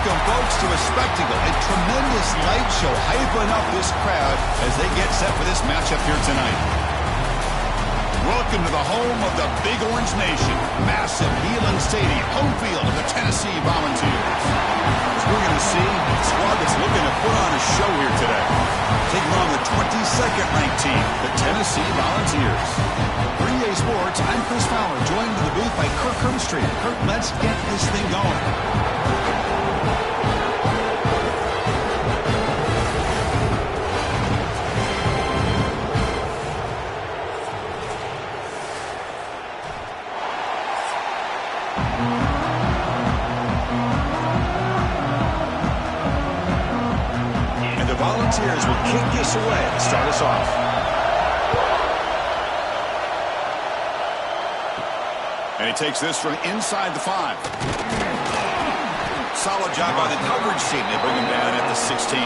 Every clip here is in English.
Welcome, folks, to a spectacle, a tremendous light show hyping up this crowd as they get set for this matchup here tonight. Welcome to the home of the Big Orange Nation, massive Neyland Stadium, home field of the Tennessee Volunteers. As we're going to see a squad that's looking to put on a show here today. Taking on the 22nd ranked team, the Tennessee Volunteers. For EA Sports, I'm Chris Fowler, joined in the booth by Kirk Hermstreet. Kirk, let's get this thing going. Volunteers will kick this away to start us off. And he takes this from inside the 5. Solid job by the coverage team. They bring him down at the 16.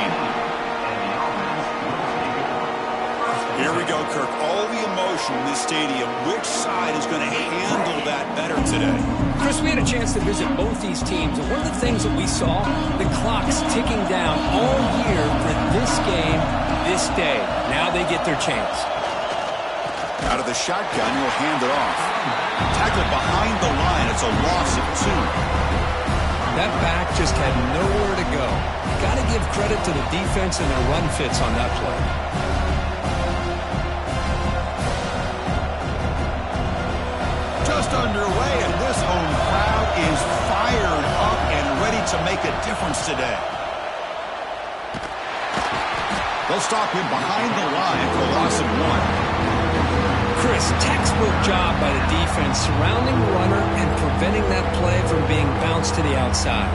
Here we go, Kirk. All the emotion in this stadium. Which side is going to handle that better today? Chris, we had a chance to visit both these teams, and one of the things that we saw, the clock's ticking down all year for this game, this day. Now they get their chance. Out of the shotgun, he'll hand it off. Tackled behind the line. It's a loss of 2. That back just had nowhere to go. You got to give credit to the defense and their run fits on that play. Just underway, and this home crowd is fired up and ready to make a difference today. They'll stop him behind the line for a loss of 1. Chris, textbook job by the defense surrounding the runner and preventing that play from being bounced to the outside.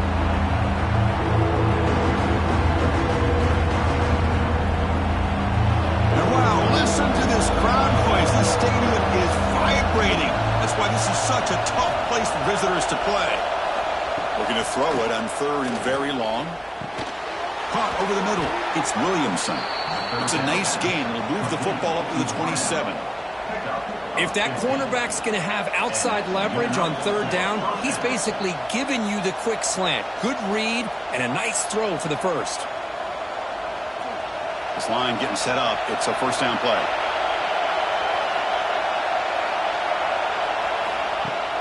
And wow, listen to this crowd noise. The stadium is vibrating. That's why this is such a tough place for visitors to play. We're going to throw it on 3rd and very long. Caught over the middle. It's Williamson. It's a nice gain. It'll move the football up to the 27. If that cornerback's going to have outside leverage on 3rd down, he's basically giving you the quick slant. Good read and a nice throw for the first. This line getting set up. It's a first down play.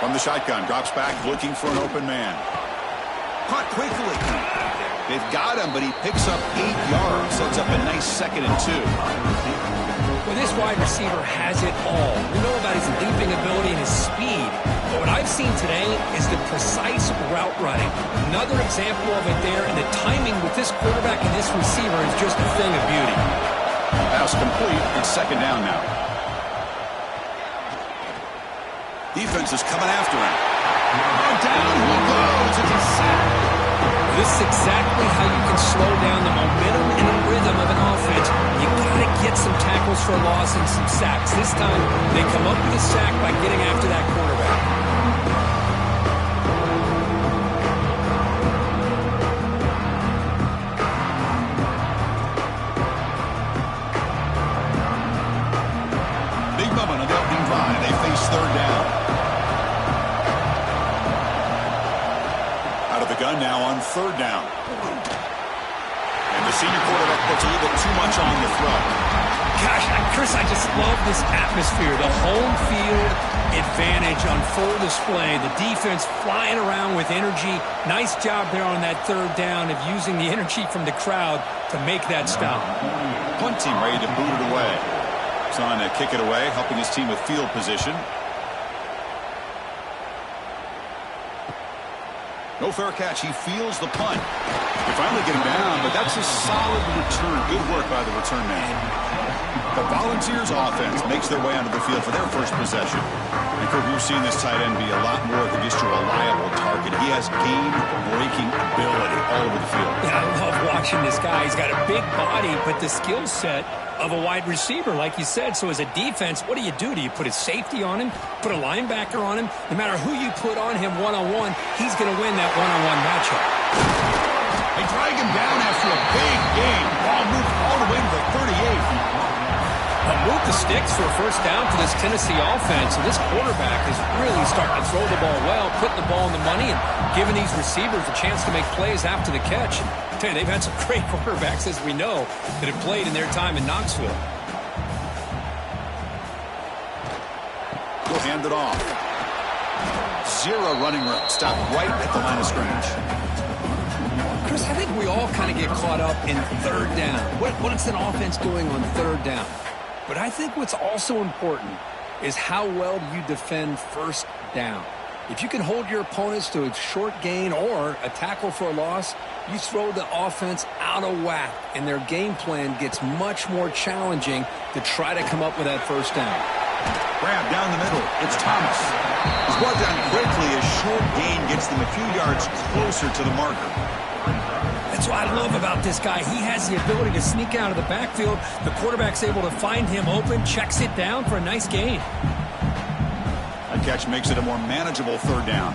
From the shotgun, drops back, looking for an open man. Caught quickly. They've got him, but he picks up 8 yards. Sets up a nice 2nd and 2. Well, this wide receiver has it all. We know about his leaping ability and his speed. But what I've seen today is the precise route running. Another example of it there, and the timing with this quarterback and this receiver is just a thing of beauty. Pass complete. It's 2nd down now. Defense is coming after him. And down he goes. It's a sack. This is exactly how you can slow down the momentum and the rhythm of an offense. You got to get some tackles for a loss and some sacks. This time, they come up with a sack by getting after that quarterback. Big moment on the opening drive. They face 3rd down. Out of the gun now on 3rd down. And the senior quarterback puts a little bit too much on the throw. Gosh, Chris, I just love this atmosphere. The home field advantage on full display. The defense flying around with energy. Nice job there on that 3rd down of using the energy from the crowd to make that stop. Punt team ready to boot it away. He's on to kick it away, helping his team with field position. No fair catch. He feels the punt. They finally get him down, but that's a solid return. Good work by the return man. The Volunteers offense makes their way onto the field for their first possession. And Kirk, we've seen this tight end be a lot more than just a reliable target. He has game-breaking ability all over the field. Yeah, I love watching this guy. He's got a big body, but the skill set of a wide receiver, like you said. So as a defense, what do? Do you put a safety on him, put a linebacker on him? No matter who you put on him one-on-one, he's going to win that one-on-one matchup. They drag him down after a big game. Ball moved all the way to the 38. Move the sticks for a first down for this Tennessee offense. So this quarterback is really starting to throw the ball well, putting the ball in the money, and giving these receivers a chance to make plays after the catch. I tell you, they've had some great quarterbacks, as we know, that have played in their time in Knoxville. He'll hand it off. Zero running room. Stop right at the line of scrimmage. Chris, I think we all kind of get caught up in third down. What's an offense doing on third down? But I think what's also important is how well do you defend first down. If you can hold your opponents to a short gain or a tackle for a loss, you throw the offense out of whack, and their game plan gets much more challenging to try to come up with that first down. Grab down the middle. It's Thomas. He's brought down quickly. A short gain gets them a few yards closer to the marker. That's what I love about this guy. He has the ability to sneak out of the backfield. The quarterback's able to find him open, checks it down for a nice gain. That catch makes it a more manageable third down.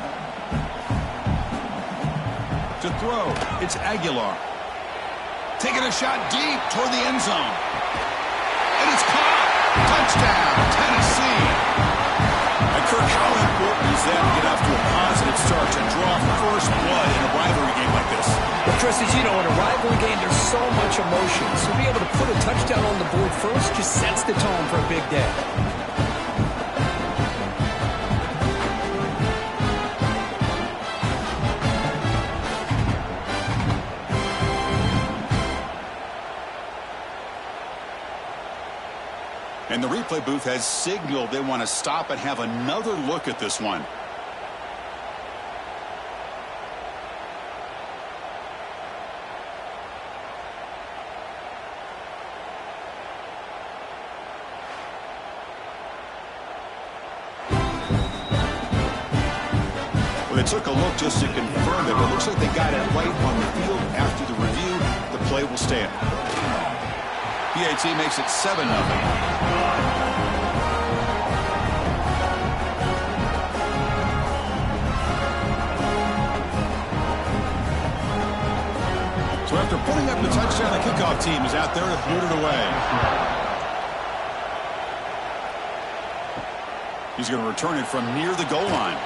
To throw, it's Aguilar. Taking a shot deep toward the end zone. And it's caught. Touchdown, Tennessee. And Kirk, how important is that to get off to a positive start to draw first blood in a rivalry game like this? Well, Chris, as you know, in a rivalry game, there's so much emotion. So to be able to put a touchdown on the board first just sets the tone for a big day. And the replay booth has signaled they want to stop and have another look at this one. Well, they took a look just to confirm it, but it looks like they got it right on the field. After the review, the play will stand. PAT makes it 7-0. So after putting up the touchdown, the kickoff team is out there to boot it away. He's going to return it from near the goal line.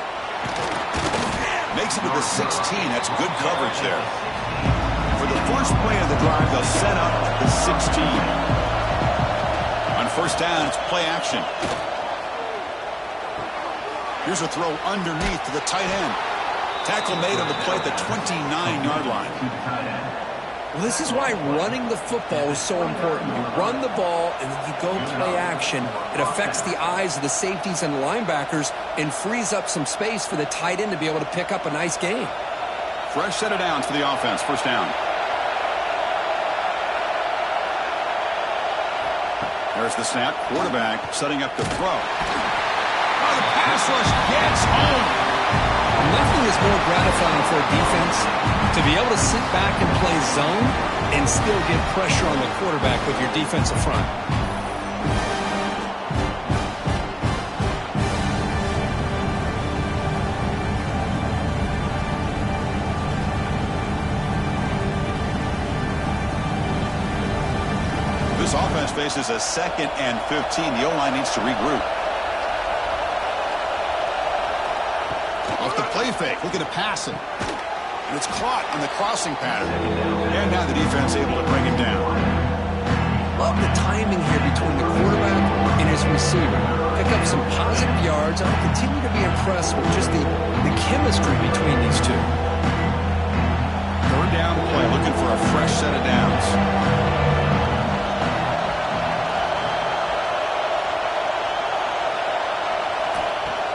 Makes it to the 16. That's good coverage there. For the first play of the drive, they'll set up the 16. On first down, it's play action. Here's a throw underneath to the tight end. Tackle made on the play at the 29-yard line. Well, this is why running the football is so important. You run the ball, and then you go play action. It affects the eyes of the safeties and the linebackers and frees up some space for the tight end to be able to pick up a nice gain. Fresh set of downs for the offense. First down. There's the snap. Quarterback setting up the throw. Oh, the pass rush gets home. Nothing is more gratifying for a defense to be able to sit back and play zone and still get pressure on the quarterback with your defensive front. This offense faces a 2nd and 15. The O-line needs to regroup. Off the play fake, looking to pass it. And it's caught on the crossing pattern. And now the defense able to bring him down. Love the timing here between the quarterback and his receiver. Pick up some positive yards. I'll continue to be impressed with just the chemistry between these two. Third down play, looking for a fresh set of downs.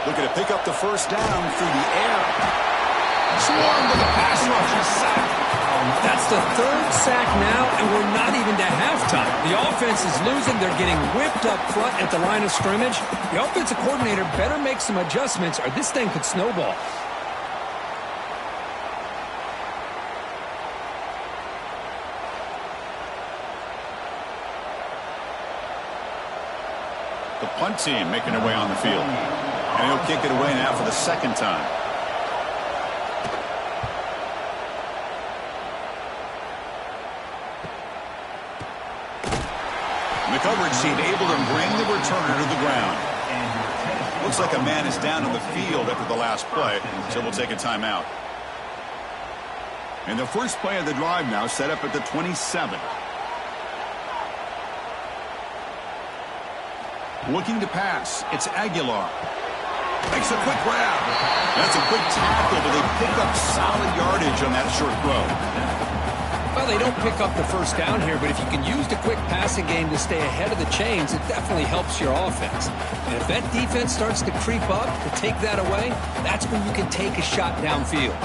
Looking to pick up the first down through the air. Swarmed with the pass rush. Sack. That's the 3rd sack now, and we're not even to halftime. The offense is losing. They're getting whipped up front at the line of scrimmage. The offensive coordinator better make some adjustments, or this thing could snowball. The punt team making their way on the field. And he'll kick it away now for the 2nd time. coverage team able to bring the returner to the ground. Looks like a man is down on the field after the last play, so we'll take a timeout. And the first play of the drive now set up at the 27. Looking to pass. It's Aguilar. Makes a quick grab. That's a quick tackle, but they pick up solid yardage on that short throw. Well, they don't pick up the first down here, but if you can use the quick passing game to stay ahead of the chains, it definitely helps your offense. And if that defense starts to creep up to take that away, that's when you can take a shot downfield.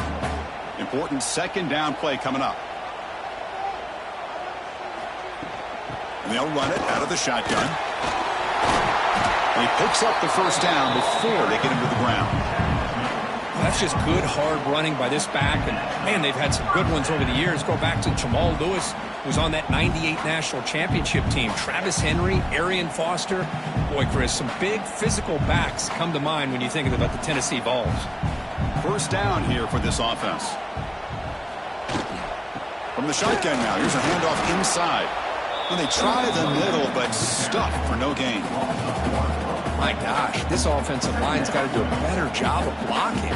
Important second down play coming up. And they'll run it out of the shotgun. And he picks up the first down before they get him to the ground. That's just good, hard running by this back. And, man, they've had some good ones over the years. Go back to Jamal Lewis, who was on that 98 National Championship team. Travis Henry, Arian Foster. Boy, Chris, some big physical backs come to mind when you think about the Tennessee Vols. First down here for this offense. From the shotgun now, here's a handoff inside. And they try the middle, but stuffed for no gain. My gosh, this offensive line's got to do a better job of blocking.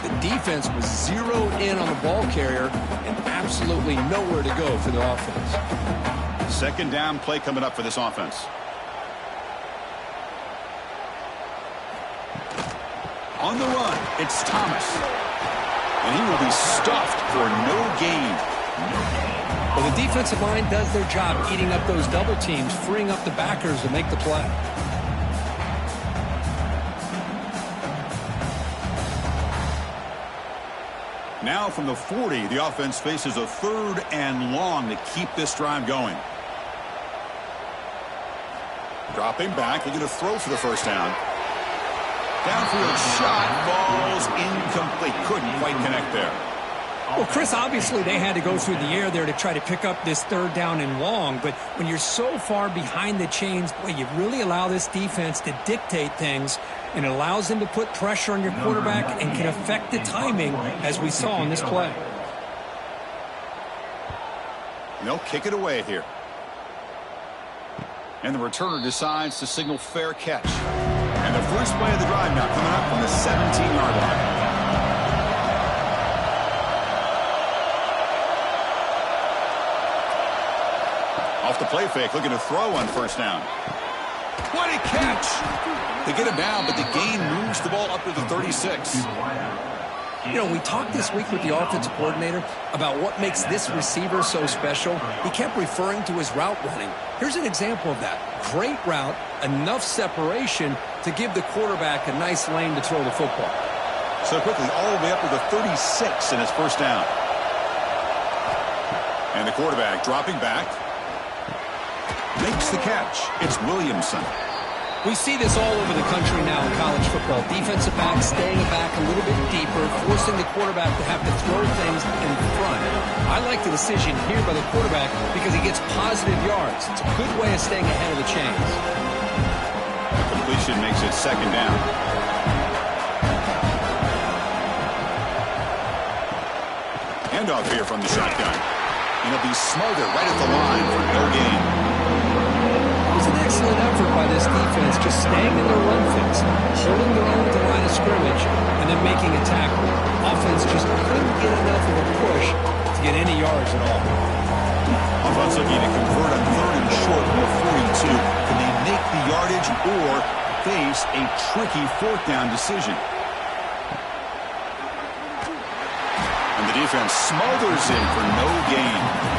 The defense was zeroed in on the ball carrier and absolutely nowhere to go for the offense. Second down play coming up for this offense. On the run, it's Thomas. And he will be stuffed for no gain. Well, the defensive line does their job eating up those double teams, freeing up the backers to make the play. Now from the 40, the offense faces a third and long to keep this drive going. Dropping back, they're going to throw for the first down. Downfield shot falls incomplete. Couldn't quite connect there. Well, Chris, obviously they had to go through the air there to try to pick up this third down and long, but when you're so far behind the chains, boy, you really allow this defense to dictate things, and it allows them to put pressure on your quarterback and can affect the timing, as we saw in this play. And they'll kick it away here. And the returner decides to signal fair catch. And the first play of the drive now coming up from the 17-yard line. Off the play fake, looking to throw on first down. What a catch! They get him down, but the gain moves the ball up to the 36. You know, we talked this week with the offensive coordinator about what makes this receiver so special. He kept referring to his route running. Here's an example of that. Great route, enough separation to give the quarterback a nice lane to throw the football. So quickly, all the way up to the 36 in his first down. And the quarterback dropping back. Makes the catch. It's Williamson. We see this all over the country now in college football. Defensive backs staying back a little bit deeper, forcing the quarterback to have to throw things in front. I like the decision here by the quarterback because he gets positive yards. It's a good way of staying ahead of the chains. The completion makes it second down. Handoff here from the shotgun. And he'll be smothered right at the line for no gain. It was an excellent effort by this defense, just staying in their run fits, holding their own at the line of scrimmage, and then making a tackle. Offense just couldn't get enough of a push to get any yards at all. Offense looking to convert on third and short from the 42. Can they make the yardage or face a tricky fourth down decision? And the defense smothers him for no gain.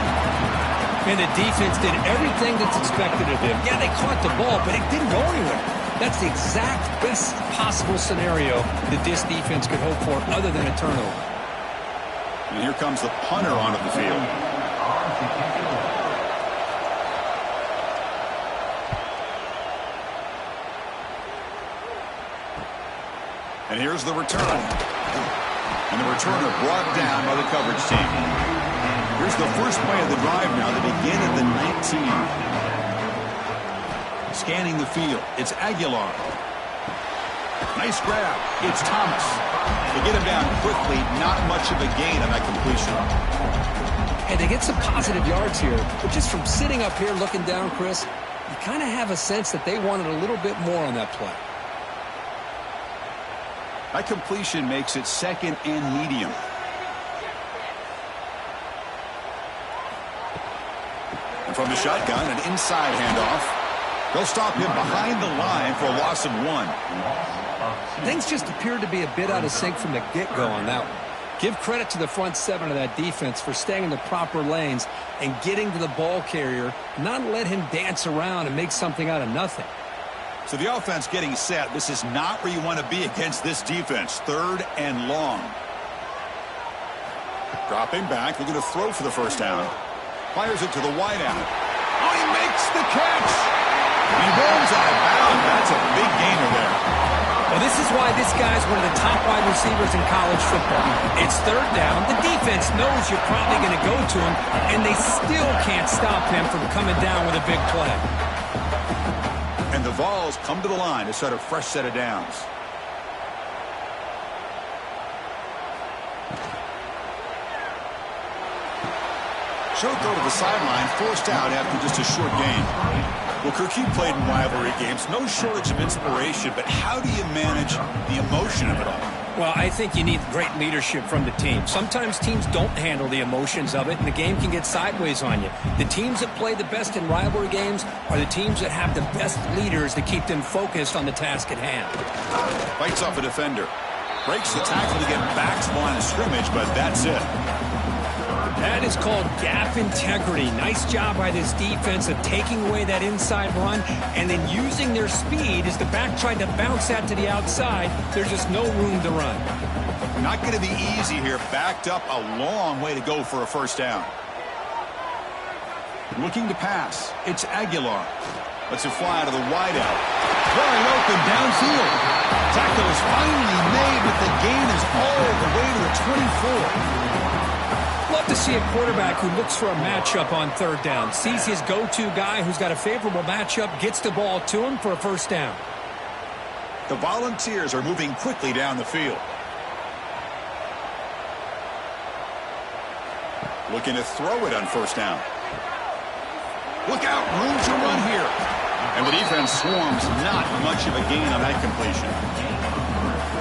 And the defense did everything that's expected of them. Yeah, they caught the ball, but it didn't go anywhere. That's the exact best possible scenario that this defense could hope for other than a turnover. And here comes the punter onto the field. And here's the return. And the returner brought down by the coverage team. Here's the first play of the drive now. They begin at the 19. Scanning the field. It's Aguilar. Nice grab. It's Thomas. They get him down quickly. Not much of a gain on that completion. And they get some positive yards here. But just from sitting up here looking down, Chris, you kind of have a sense that they wanted a little bit more on that play. That completion makes it 2nd and medium. And from the shotgun, an inside handoff. They'll stop him behind the line for a loss of 1. Things just appeared to be a bit out of sync from the get-go on that one. Give credit to the front 7 of that defense for staying in the proper lanes and getting to the ball carrier, not let him dance around and make something out of nothing. So the offense getting set. This is not where you want to be against this defense. 3rd and long. Dropping back, looking to throw for the first down. Fires it to the wideout. Oh, he makes the catch. He rolls out of bounds. That's a big gainer there. Well, this is why this guy's one of the top wide receivers in college football. It's 3rd down. The defense knows you're probably going to go to him, and they still can't stop him from coming down with a big play. And the Vols come to the line to start a fresh set of downs. Short throw to the sideline, forced out after just a short gain. Well, Kirk, you played in rivalry games. No shortage of inspiration, but how do you manage the emotion of it all? Well, I think you need great leadership from the team. Sometimes teams don't handle the emotions of it, and the game can get sideways on you. The teams that play the best in rivalry games are the teams that have the best leaders to keep them focused on the task at hand. Fights off a defender. Breaks the tackle to get back to the line of scrimmage, but that's it. That is called gap integrity. Nice job by this defense of taking away that inside run and then using their speed as the back tried to bounce that to the outside. There's just no room to run. Not going to be easy here. Backed up a long way to go for a first down. Looking to pass. It's Aguilar. Lets it fly out of the wideout. Wide open downfield. Tackle is finally made, but the gain is all the way to the 24. Love to see a quarterback who looks for a matchup on 3rd down. Sees his go-to guy who's got a favorable matchup, gets the ball to him for a first down. The Volunteers are moving quickly down the field. Looking to throw it on first down. Look out, room to run here. And the defense swarms, not much of a gain on that completion.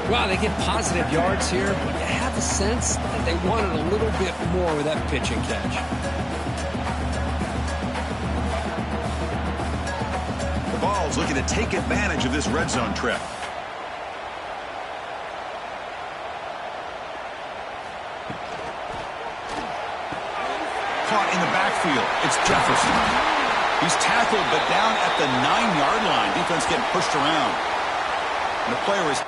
Wow, they get positive yards here, but you have a sense that they wanted a little bit more with that pitch and catch. The Vols looking to take advantage of this red zone trip. Caught in the backfield. It's Jefferson. He's tackled, but down at the 9-yard line. Defense getting pushed around. And the player is